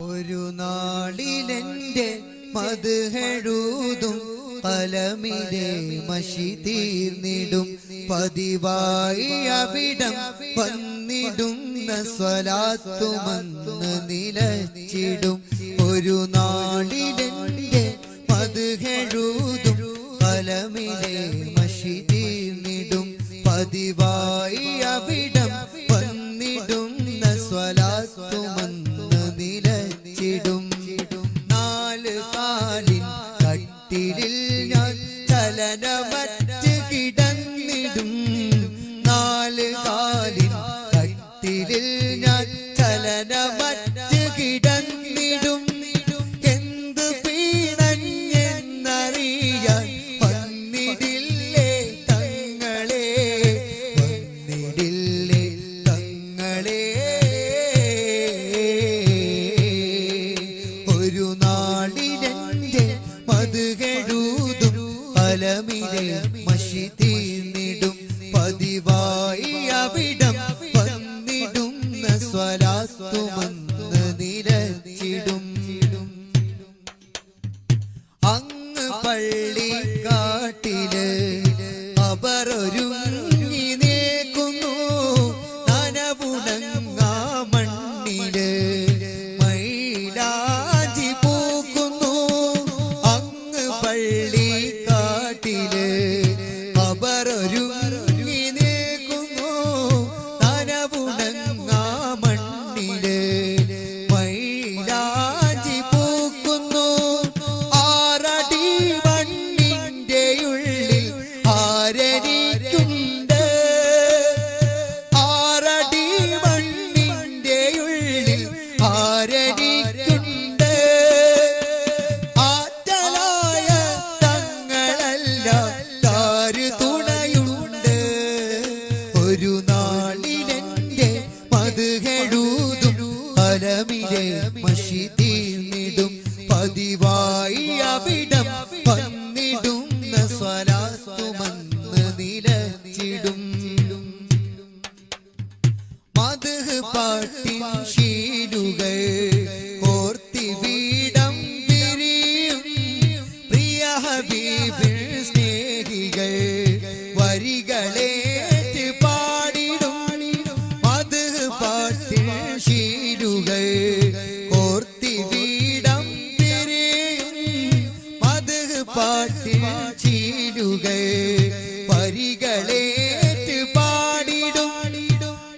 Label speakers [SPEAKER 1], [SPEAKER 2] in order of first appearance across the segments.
[SPEAKER 1] ഒരു നാളിലെന്റെ മദ്ഹെഴുതും കലമിലെ മഷി തീർന്നിടും പതിവായി അവിടം വന്നിടുന്ന സ്വലാത്തുമന്ന് നിലച്ചിടും. ഒരു നാളിലെന്റെ മദ്ഹെഴുതും കലമിലെ മഷി തീർന്നിടും പതിവായി അവിടം വന്നിടുന്ന സ്വലാത്തുമന്ന് നിലച്ചിടും. നാല് കാലിൻ കട്ടിലിൽ ഞാൻ ചലനമറ്റ് കിടന്നിടും. നാല് കാലിൻ കട്ടിലിൽ ഞാൻ ചലനമറ്റ് കിടന്നിടും. എന്ത് പീണഞ്ഞെന്നറിയാൻ വന്നിടില്ലേ തങ്ങളെ, വന്നിടില്ലേ തങ്ങളെ. ഒരു നാളിലെന്റെ മദ്ഹെഴുതും കലമിലെ മഷി തീർന്നിടും പതിവായി അവിടം വന്നിടുന്ന സ്വലാത്തുമന്ന് നിലച്ചിടും. അങ്ങ് പള്ളിക്കാട്ടില് അവരൊരുങ്ങി നിൽക്കുന്നു. നനവുണങ്ങാ മണ്ണില് മൈലാഞ്ചി പൂക്കുന്നു. അങ്ങ് പള്ളിക്കാട്ടില് അവരൊരുങ്ങി നിൽക്കുന്നു. നനവുണങ്ങാ മണ്ണില് മൈലാഞ്ചി പൂക്കുന്നു. ആറടി മണ്ണിന്റെ ഉള്ളിൽ ആരനിക്കുണ്ട്. ആറടി മണ്ണിന്റെ ഉള്ളിൽ ആരനിക്കുണ്ട്. ആറ്റലായ തങ്ങളല്ല താരു തുണയുണ്ട്. ഒരു നാളിലെന്റെ മദ്ഹെഴുതും കലമിലെ മഷി തീർന്നിടും പതിവായി അവിടം വന്നിടുന്ന സ്വലാത്തുമന്ന് നിലച്ചിടും. മദ്ഹ് പാട്ടിൻ ശീലുകൾ കോർത്തി വീടം പിരിയും പ്രിയ ഹബീബിൻ സ്നേഹികൾ വരികളേറ്റ് പാടിടും. മദ്ഹ് പാട്ടിൻ ശീലുകൾ കോർത്തി വീടം പിരിയും മദ്ഹ് പാട്ടിൻ ശീലുകൾ വരികളേറ്റ് പാടിടും.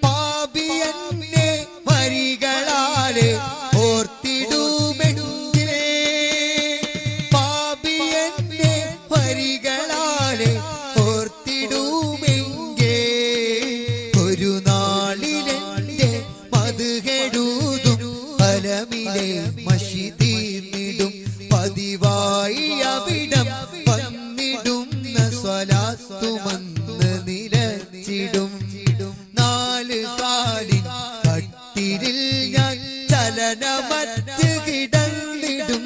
[SPEAKER 1] പാപിയന്നെ വരികളാലെ ഓർത്തിടുമെങ്കിലേ, പാപിയന്നെ വരികളാലെ ഓർത്തിടുമെങ്കേ. ഒരു നാളിലെന്റെ മദ്ഹെഴുതും കലമിലെ മഷി തീർന്നിടും പതിവായി അവിടം വന്നിടുന്ന സ്വലാത്തുമന്ന് നിലച്ചിടും. നാല് കാലിൻ കട്ടിലിൽ ഞാൻ ചലനമറ്റ് കിടന്നിടും.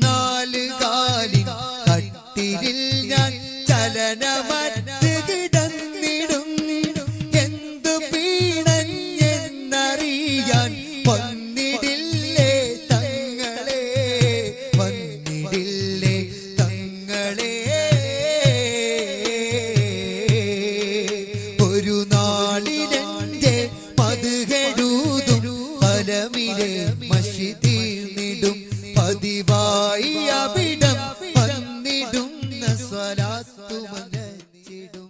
[SPEAKER 1] നാല് കാലിൻ കട്ടിലിൽ ഞാൻ ചലനമറ്റ് കിടന്നിടും. എന്തു പീണഞ്ഞെന്നറിയാൻ വന്നിടില്ലേ തങ്ങളെ, വന്നിടില്ലേ തങ്ങളെ. ഒരു നാളിലെന്റെ മദ്ഹെഴുതും കലമിലെ മഷി തീർന്നിടും പതിവായി അവിടം വന്നിടുന്ന സ്വലാത്തുമന്ന് നിലച്ചിടും.